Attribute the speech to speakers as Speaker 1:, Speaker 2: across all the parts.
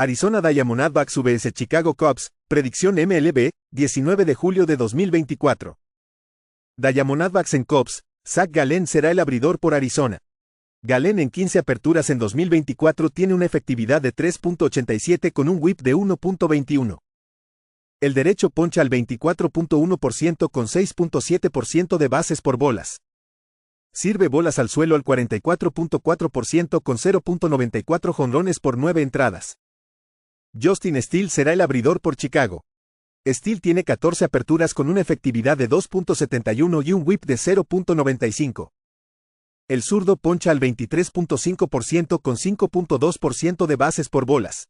Speaker 1: Arizona Diamondbacks vs Chicago Cubs, predicción MLB, 19 de julio de 2024. Diamondbacks en Cubs, Zach Gallen será el abridor por Arizona. Gallen en 15 aperturas en 2024 tiene una efectividad de 3.87 con un whip de 1.21. El derecho poncha al 24.1% con 6.7% de bases por bolas. Sirve bolas al suelo al 44.4% con 0.94 jonrones por 9 entradas. Justin Steele será el abridor por Chicago. Steele tiene 14 aperturas con una efectividad de 2.71 y un whip de 0.95. El zurdo poncha al 23.5% con 5.2% de bases por bolas.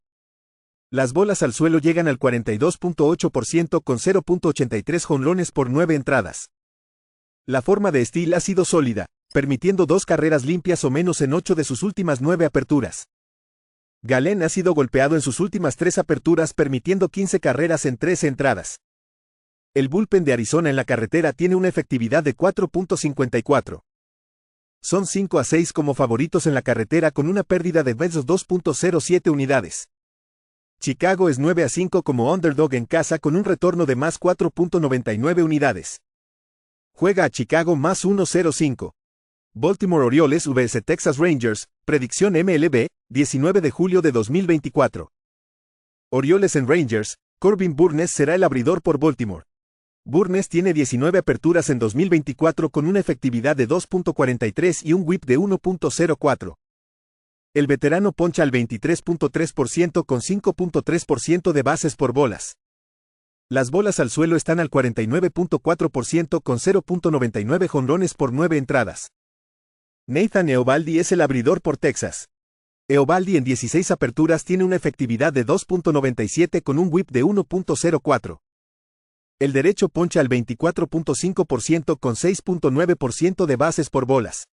Speaker 1: Las bolas al suelo llegan al 42.8% con 0.83 jonrones por 9 entradas. La forma de Steele ha sido sólida, permitiendo 2 carreras limpias o menos en 8 de sus últimas 9 aperturas. Gallen ha sido golpeado en sus últimas 3 aperturas permitiendo 15 carreras en 13 entradas. El bullpen de Arizona en la carretera tiene una efectividad de 4.54. Son 5-6 como favoritos en la carretera con una pérdida de menos 2.07 unidades. Chicago es 9-5 como underdog en casa con un retorno de más 4.99 unidades. Juega a Chicago más 1.05. Baltimore Orioles vs Texas Rangers, predicción MLB, 19 de julio de 2024. Orioles en Rangers, Corbin Burnes será el abridor por Baltimore. Burnes tiene 19 aperturas en 2024 con una efectividad de 2.43 y un whip de 1.04. El veterano poncha al 23.3% con 5.3% de bases por bolas. Las bolas al suelo están al 49.4% con 0.99 jonrones por 9 entradas. Nathan Eovaldi es el abridor por Texas. Eovaldi en 16 aperturas tiene una efectividad de 2.97 con un whip de 1.04. El derecho poncha al 24.5% con 6.9% de bases por bolas.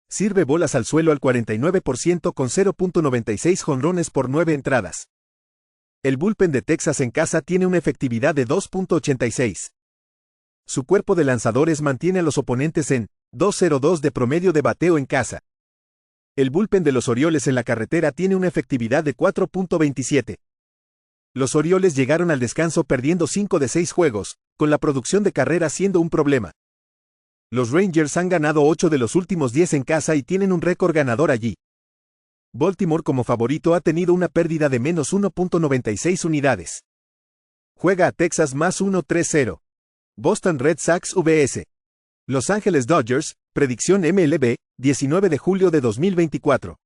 Speaker 1: Sirve bolas al suelo al 49% con 0.96 jonrones por 9 entradas. El bullpen de Texas en casa tiene una efectividad de 2.86. Su cuerpo de lanzadores mantiene a los oponentes en 2.02 de promedio de bateo en casa. El bullpen de los Orioles en la carretera tiene una efectividad de 4.27. Los Orioles llegaron al descanso perdiendo 5 de 6 juegos, con la producción de carreras siendo un problema. Los Rangers han ganado 8 de los últimos 10 en casa y tienen un récord ganador allí. Baltimore como favorito ha tenido una pérdida de menos 1.96 unidades. Juega a Texas más 1.30. Boston Red Sox vs Los Angeles Dodgers, predicción MLB, 19 de julio de 2024.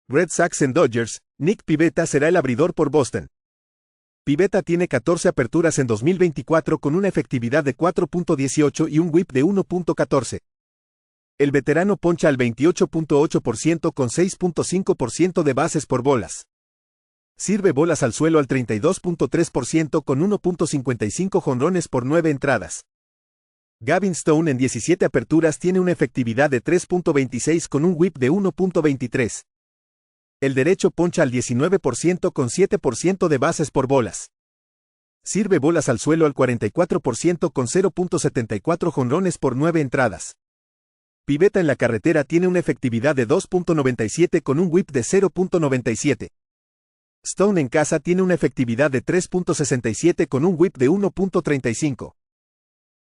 Speaker 1: Red Sox en Dodgers, Nick Pivetta será el abridor por Boston. Pivetta tiene 14 aperturas en 2024 con una efectividad de 4.18 y un whip de 1.14. El veterano poncha al 28.8% con 6.5% de bases por bolas. Sirve bolas al suelo al 32.3% con 1.55 jonrones por 9 entradas. Gavin Stone en 17 aperturas tiene una efectividad de 3.26 con un whip de 1.23. El derecho poncha al 19% con 7% de bases por bolas. Sirve bolas al suelo al 44% con 0.74 jonrones por 9 entradas. Pivetta en la carretera tiene una efectividad de 2.97 con un whip de 0.97. Stone en casa tiene una efectividad de 3.67 con un whip de 1.35.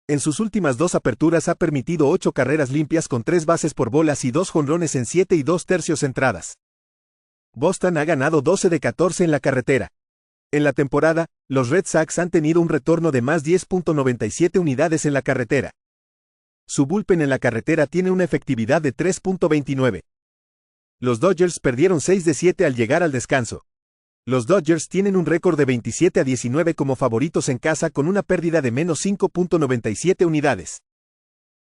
Speaker 1: En sus últimas 2 aperturas ha permitido 8 carreras limpias con 3 bases por bolas y 2 jonrones en 7 2/3 entradas. Boston ha ganado 12 de 14 en la carretera. En la temporada, los Red Sox han tenido un retorno de más 10.97 unidades en la carretera. Su bullpen en la carretera tiene una efectividad de 3.29. Los Dodgers perdieron 6 de 7 al llegar al descanso. Los Dodgers tienen un récord de 27-19 como favoritos en casa con una pérdida de menos 5.97 unidades.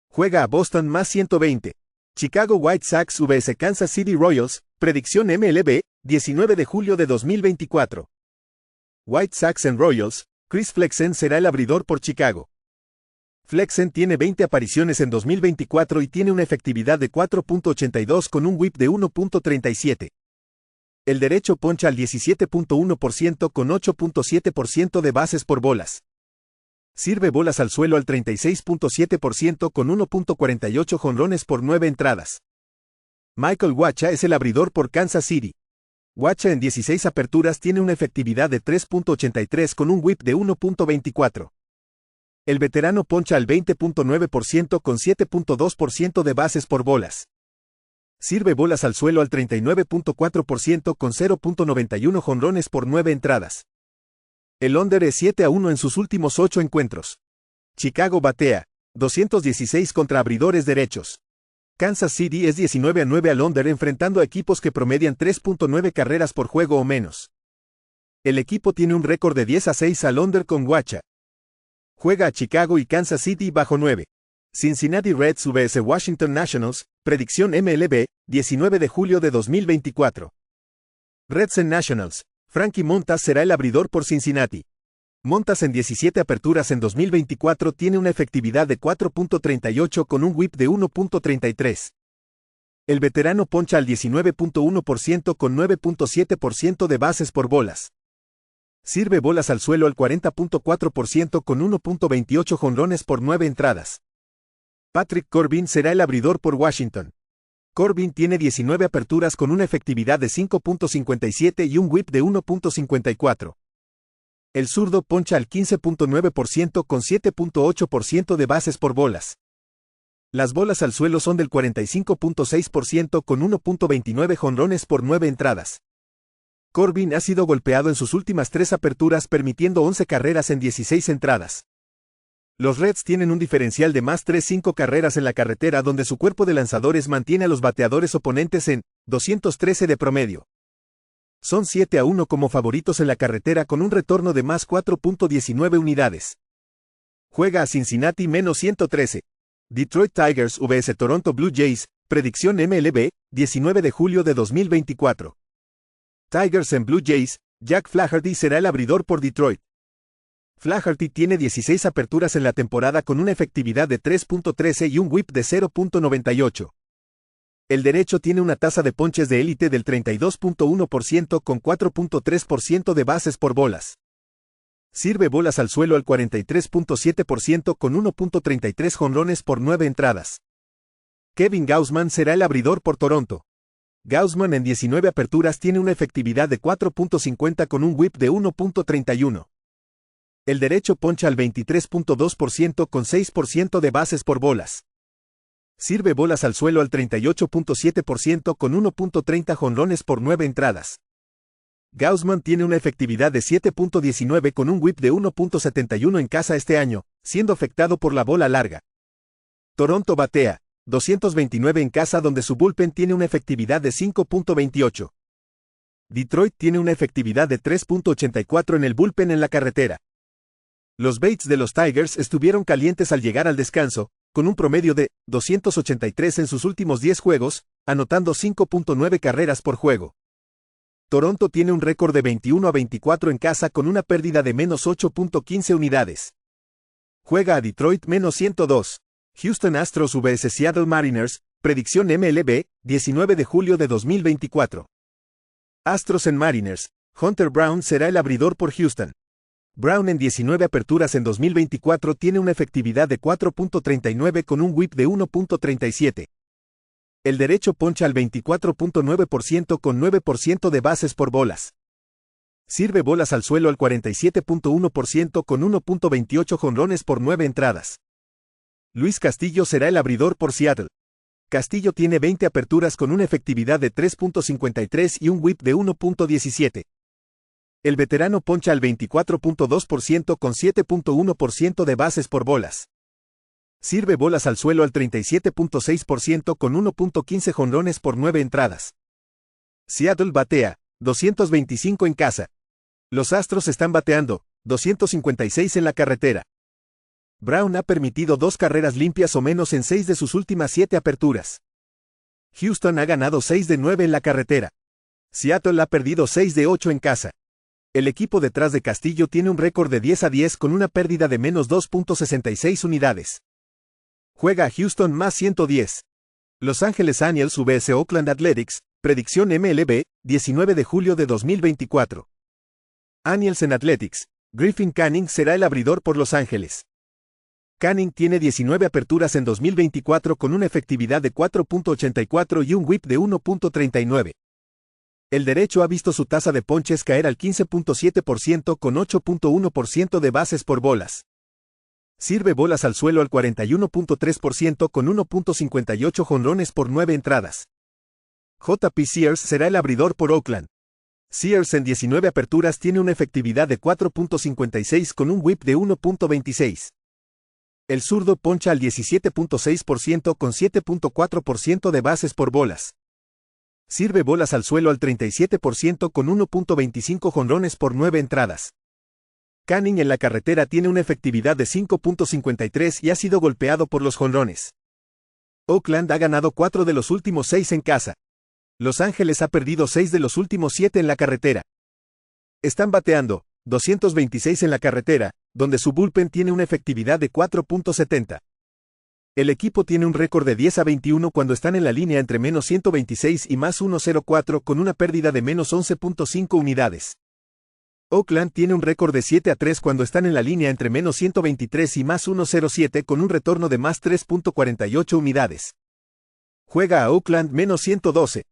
Speaker 1: Juega a Boston más 120. Chicago White Sox vs Kansas City Royals, predicción MLB, 19 de julio de 2024. White Sox en Royals, Chris Flexen será el abridor por Chicago. Flexen tiene 20 apariciones en 2024 y tiene una efectividad de 4.82 con un whip de 1.37. El derecho poncha al 17.1% con 8.7% de bases por bolas. Sirve bolas al suelo al 36.7% con 1.48 jonrones por 9 entradas. Michael Wacha es el abridor por Kansas City. Wacha en 16 aperturas tiene una efectividad de 3.83 con un whip de 1.24. El veterano poncha al 20.9% con 7.2% de bases por bolas. Sirve bolas al suelo al 39.4% con 0.91 jonrones por 9 entradas. El under es 7-1 en sus últimos 8 encuentros. Chicago batea 216 contra abridores derechos. Kansas City es 19-9 al under enfrentando a equipos que promedian 3.9 carreras por juego o menos. El equipo tiene un récord de 10-6 al under con Wacha. Juega a Chicago y Kansas City bajo 9. Cincinnati Reds vs Washington Nationals, predicción MLB, 19 de julio de 2024. Reds en Nationals, Frankie Montas será el abridor por Cincinnati. Montas en 17 aperturas en 2024 tiene una efectividad de 4.38 con un whip de 1.33. El veterano poncha al 19.1% con 9.7% de bases por bolas. Sirve bolas al suelo al 40.4% con 1.28 jonrones por 9 entradas. Patrick Corbin será el abridor por Washington. Corbin tiene 19 aperturas con una efectividad de 5.57 y un whip de 1.54. El zurdo poncha al 15.9% con 7.8% de bases por bolas. Las bolas al suelo son del 45.6% con 1.29 jonrones por 9 entradas. Corbin ha sido golpeado en sus últimas 3 aperturas permitiendo 11 carreras en 16 entradas. Los Reds tienen un diferencial de más 3-5 carreras en la carretera donde su cuerpo de lanzadores mantiene a los bateadores oponentes en 213 de promedio. Son 7-1 como favoritos en la carretera con un retorno de más 4.19 unidades. Juega a Cincinnati menos 113. Detroit Tigers vs Toronto Blue Jays, predicción MLB, 19 de julio de 2024. Tigers en Blue Jays, Jack Flaherty será el abridor por Detroit. Flaherty tiene 16 aperturas en la temporada con una efectividad de 3.13 y un whip de 0.98. El derecho tiene una tasa de ponches de élite del 32.1% con 4.3% de bases por bolas. Sirve bolas al suelo al 43.7% con 1.33 jonrones por 9 entradas. Kevin Gausman será el abridor por Toronto. Gausman en 19 aperturas tiene una efectividad de 4.50 con un whip de 1.31. El derecho poncha al 23.2% con 6% de bases por bolas. Sirve bolas al suelo al 38.7% con 1.30 jonrones por 9 entradas. Gausman tiene una efectividad de 7.19 con un whip de 1.71 en casa este año, siendo afectado por la bola larga. Toronto batea 229 en casa donde su bullpen tiene una efectividad de 5.28. Detroit tiene una efectividad de 3.84 en el bullpen en la carretera. Los Bates de los Tigers estuvieron calientes al llegar al descanso, con un promedio de 283 en sus últimos 10 juegos, anotando 5.9 carreras por juego. Toronto tiene un récord de 21-24 en casa con una pérdida de menos 8.15 unidades. Juega a Detroit menos 102. Houston Astros vs Seattle Mariners, predicción MLB, 19 de julio de 2024. Astros en Mariners, Hunter Brown será el abridor por Houston. Brown en 19 aperturas en 2024 tiene una efectividad de 4.39 con un whip de 1.37. El derecho poncha al 24.9% con 9% de bases por bolas. Sirve bolas al suelo al 47.1% con 1.28 jonrones por 9 entradas. Luis Castillo será el abridor por Seattle. Castillo tiene 20 aperturas con una efectividad de 3.53 y un whip de 1.17. El veterano poncha al 24.2% con 7.1% de bases por bolas. Sirve bolas al suelo al 37.6% con 1.15 jonrones por 9 entradas. Seattle batea 225 en casa. Los Astros están bateando 256 en la carretera. Brown ha permitido 2 carreras limpias o menos en 6 de sus últimas 7 aperturas. Houston ha ganado 6 de 9 en la carretera. Seattle ha perdido 6 de 8 en casa. El equipo detrás de Castillo tiene un récord de 10-10 con una pérdida de menos 2.66 unidades. Juega a Houston más 110. Los Angeles Angels vs Oakland Athletics, predicción MLB, 19 de julio de 2024. Angels en Athletics, Griffin Canning será el abridor por Los Ángeles. Canning tiene 19 aperturas en 2024 con una efectividad de 4.84 y un whip de 1.39. El derecho ha visto su tasa de ponches caer al 15.7% con 8.1% de bases por bolas. Sirve bolas al suelo al 41.3% con 1.58 jonrones por 9 entradas. JP Sears será el abridor por Oakland. Sears en 19 aperturas tiene una efectividad de 4.56 con un whip de 1.26. El zurdo poncha al 17.6% con 7.4% de bases por bolas. Sirve bolas al suelo al 37% con 1.25 jonrones por 9 entradas. Canning en la carretera tiene una efectividad de 5.53 y ha sido golpeado por los jonrones. Oakland ha ganado 4 de los últimos 6 en casa. Los Ángeles ha perdido 6 de los últimos 7 en la carretera. Están bateando 226 en la carretera, donde su bullpen tiene una efectividad de 4.70. El equipo tiene un récord de 10-21 cuando están en la línea entre menos 126 y más 104 con una pérdida de menos 11.5 unidades. Oakland tiene un récord de 7-3 cuando están en la línea entre menos 123 y más 107 con un retorno de más 3.48 unidades. Juega a Oakland menos 112.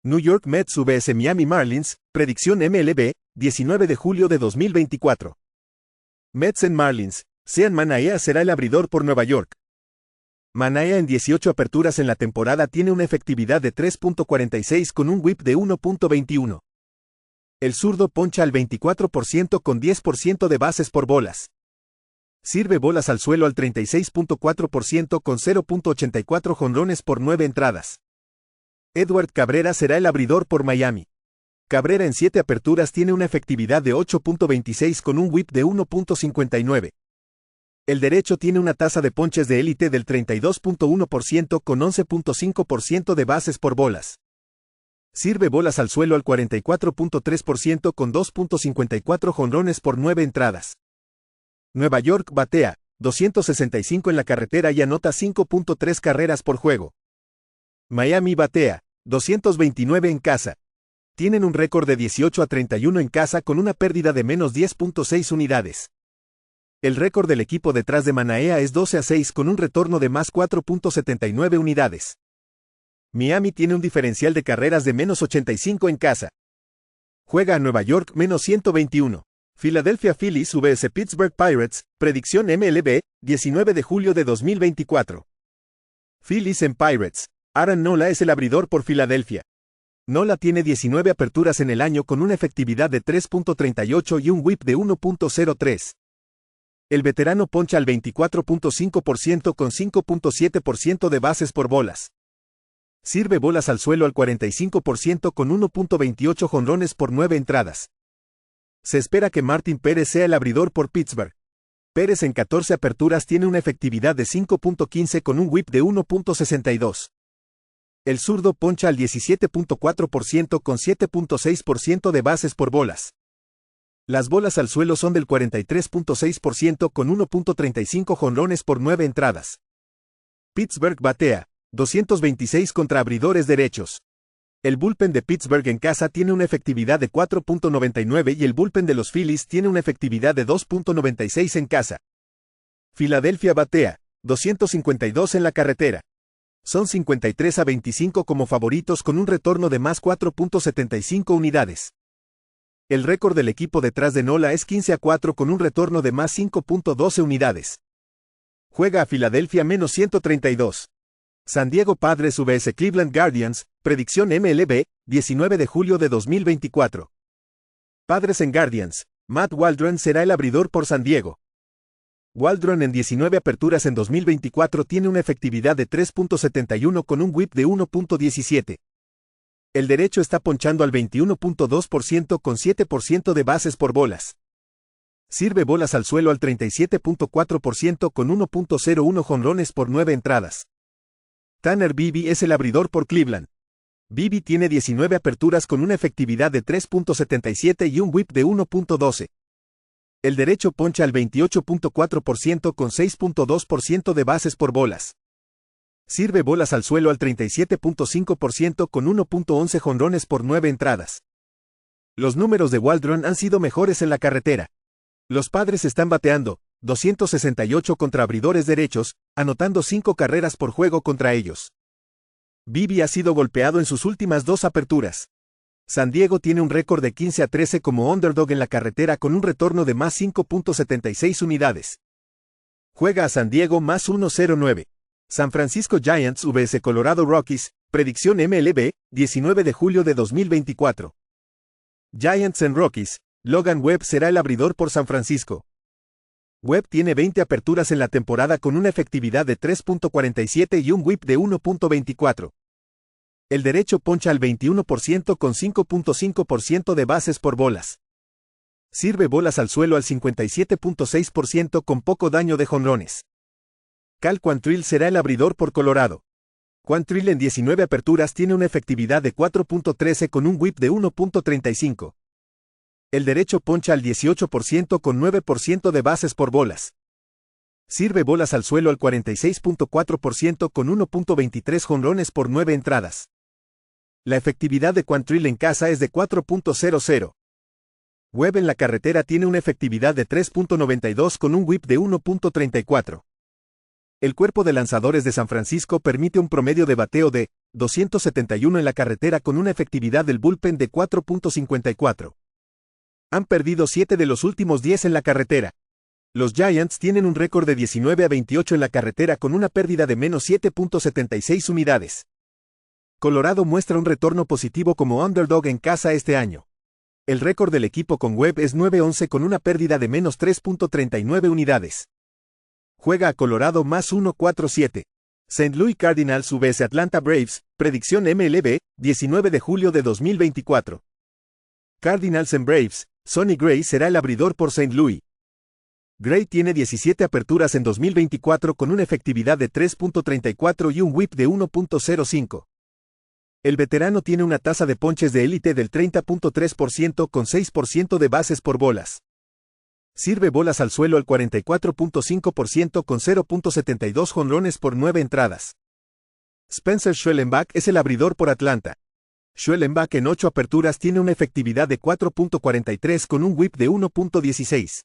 Speaker 1: New York Mets vs Miami Marlins, predicción MLB, 19 de julio de 2024. Mets en Marlins, Sean Manaea será el abridor por Nueva York. Manaea en 18 aperturas en la temporada tiene una efectividad de 3.46 con un whip de 1.21. El zurdo poncha al 24% con 10% de bases por bolas. Sirve bolas al suelo al 36.4% con 0.84 jonrones por 9 entradas. Edward Cabrera será el abridor por Miami. Cabrera en 7 aperturas tiene una efectividad de 8.26 con un whip de 1.59. El derecho tiene una tasa de ponches de élite del 32.1% con 11.5% de bases por bolas. Sirve bolas al suelo al 44.3% con 2.54 jonrones por 9 entradas. Nueva York batea 265 en la carretera y anota 5.3 carreras por juego. Miami batea 229 en casa. Tienen un récord de 18-31 en casa con una pérdida de menos 10.6 unidades. El récord del equipo detrás de Manaea es 12-6 con un retorno de más 4.79 unidades. Miami tiene un diferencial de carreras de menos 85 en casa. Juega a Nueva York menos 121. Philadelphia Phillies vs Pittsburgh Pirates, predicción MLB, 19 de julio de 2024. Phillies en Pirates. Aaron Nola es el abridor por Filadelfia. Nola tiene 19 aperturas en el año con una efectividad de 3.38 y un whip de 1.03. El veterano poncha al 24.5% con 5.7% de bases por bolas. Sirve bolas al suelo al 45% con 1.28 jonrones por 9 entradas. Se espera que Martin Pérez sea el abridor por Pittsburgh. Pérez en 14 aperturas tiene una efectividad de 5.15 con un whip de 1.62. El zurdo poncha al 17.4% con 7.6% de bases por bolas. Las bolas al suelo son del 43.6% con 1.35 jonrones por 9 entradas. Pittsburgh batea 226 contra abridores derechos. El bullpen de Pittsburgh en casa tiene una efectividad de 4.99 y el bullpen de los Phillies tiene una efectividad de 2.96 en casa. Filadelfia batea 252 en la carretera. Son 53-25 como favoritos con un retorno de más 4.75 unidades. El récord del equipo detrás de Nola es 15-4 con un retorno de más 5.12 unidades. Juega a Filadelfia menos 132. San Diego Padres vs Cleveland Guardians, predicción MLB, 19 de julio de 2024. Padres en Guardians, Matt Waldron será el abridor por San Diego. Waldron en 19 aperturas en 2024 tiene una efectividad de 3.71 con un whip de 1.17. El derecho está ponchando al 21.2% con 7% de bases por bolas. Sirve bolas al suelo al 37.4% con 1.01 jonrones por 9 entradas. Tanner Bibee es el abridor por Cleveland. Bibee tiene 19 aperturas con una efectividad de 3.77 y un whip de 1.12. El derecho poncha al 28.4% con 6.2% de bases por bolas. Sirve bolas al suelo al 37.5% con 1.11 jonrones por 9 entradas. Los números de Waldron han sido mejores en la carretera. Los Padres están bateando 268 contra abridores derechos, anotando 5 carreras por juego contra ellos. Bibee ha sido golpeado en sus últimas 2 aperturas. San Diego tiene un récord de 15-13 como underdog en la carretera con un retorno de más 5.76 unidades. Juega a San Diego más 1.09. San Francisco Giants vs Colorado Rockies, predicción MLB, 19 de julio de 2024. Giants en Rockies, Logan Webb será el abridor por San Francisco. Webb tiene 20 aperturas en la temporada con una efectividad de 3.47 y un whip de 1.24. El derecho poncha al 21% con 5.5% de bases por bolas. Sirve bolas al suelo al 57.6% con poco daño de jonrones. Cal Quantrill será el abridor por Colorado. Quantrill en 19 aperturas tiene una efectividad de 4.13 con un whip de 1.35. El derecho poncha al 18% con 9% de bases por bolas. Sirve bolas al suelo al 46.4% con 1.23 jonrones por 9 entradas. La efectividad de Quantrill en casa es de 4.00. Webb en la carretera tiene una efectividad de 3.92 con un whip de 1.34. El cuerpo de lanzadores de San Francisco permite un promedio de bateo de 271 en la carretera con una efectividad del bullpen de 4.54. Han perdido 7 de los últimos 10 en la carretera. Los Giants tienen un récord de 19-28 en la carretera con una pérdida de menos 7.76 unidades. Colorado muestra un retorno positivo como underdog en casa este año. El récord del equipo con Webb es 9-11 con una pérdida de menos 3.39 unidades. Juega a Colorado más 1.47. St. Louis Cardinals vs Atlanta Braves, predicción MLB, 19 de julio de 2024. Cardinals en Braves, Sonny Gray será el abridor por St. Louis. Gray tiene 17 aperturas en 2024 con una efectividad de 3.34 y un whip de 1.05. El veterano tiene una tasa de ponches de élite del 30.3% con 6% de bases por bolas. Sirve bolas al suelo al 44.5% con 0.72 jonrones por 9 entradas. Spencer Schwellenbach es el abridor por Atlanta. Schwellenbach en 8 aperturas tiene una efectividad de 4.43 con un whip de 1.16.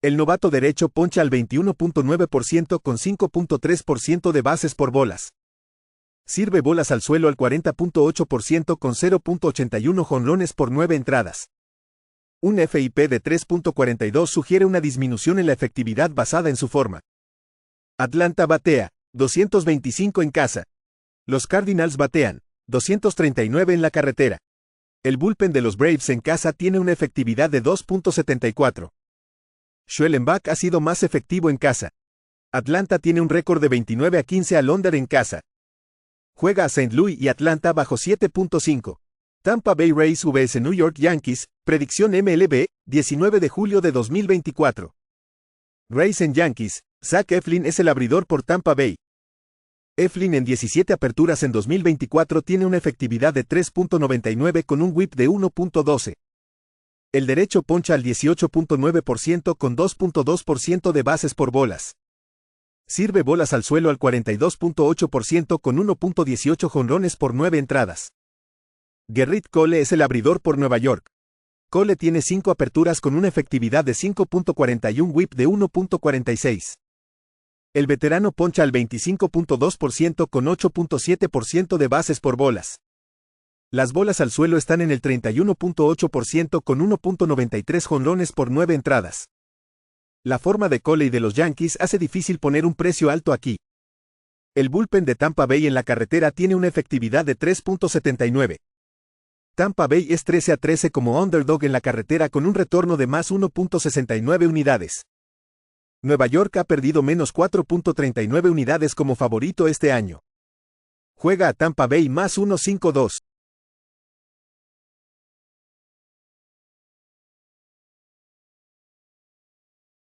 Speaker 1: El novato derecho poncha al 21.9% con 5.3% de bases por bolas. Sirve bolas al suelo al 40.8% con 0.81 jonrones por 9 entradas. Un FIP de 3.42 sugiere una disminución en la efectividad basada en su forma. Atlanta batea 225 en casa. Los Cardinals batean 239 en la carretera. El bullpen de los Braves en casa tiene una efectividad de 2.74. Schwellenbach ha sido más efectivo en casa. Atlanta tiene un récord de 29-15 al under en casa. Juega a St. Louis y Atlanta bajo 7.5. Tampa Bay Rays vs New York Yankees, predicción MLB, 19 de julio de 2024. Rays en Yankees, Zach Eflin es el abridor por Tampa Bay. Eflin en 17 aperturas en 2024 tiene una efectividad de 3.99 con un whip de 1.12. El derecho poncha al 18.9% con 2.2% de bases por bolas. Sirve bolas al suelo al 42.8% con 1.18 jonrones por 9 entradas. Gerrit Cole es el abridor por Nueva York. Cole tiene 5 aperturas con una efectividad de 5.41 whip de 1.46. El veterano poncha al 25.2% con 8.7% de bases por bolas. Las bolas al suelo están en el 31.8% con 1.93 jonrones por 9 entradas. La forma de Cole y de los Yankees hace difícil poner un precio alto aquí. El bullpen de Tampa Bay en la carretera tiene una efectividad de 3.79. Tampa Bay es 13-13 como underdog en la carretera con un retorno de más 1.69 unidades. Nueva York ha perdido menos 4.39 unidades como favorito este año. Juega a Tampa Bay más 1.52.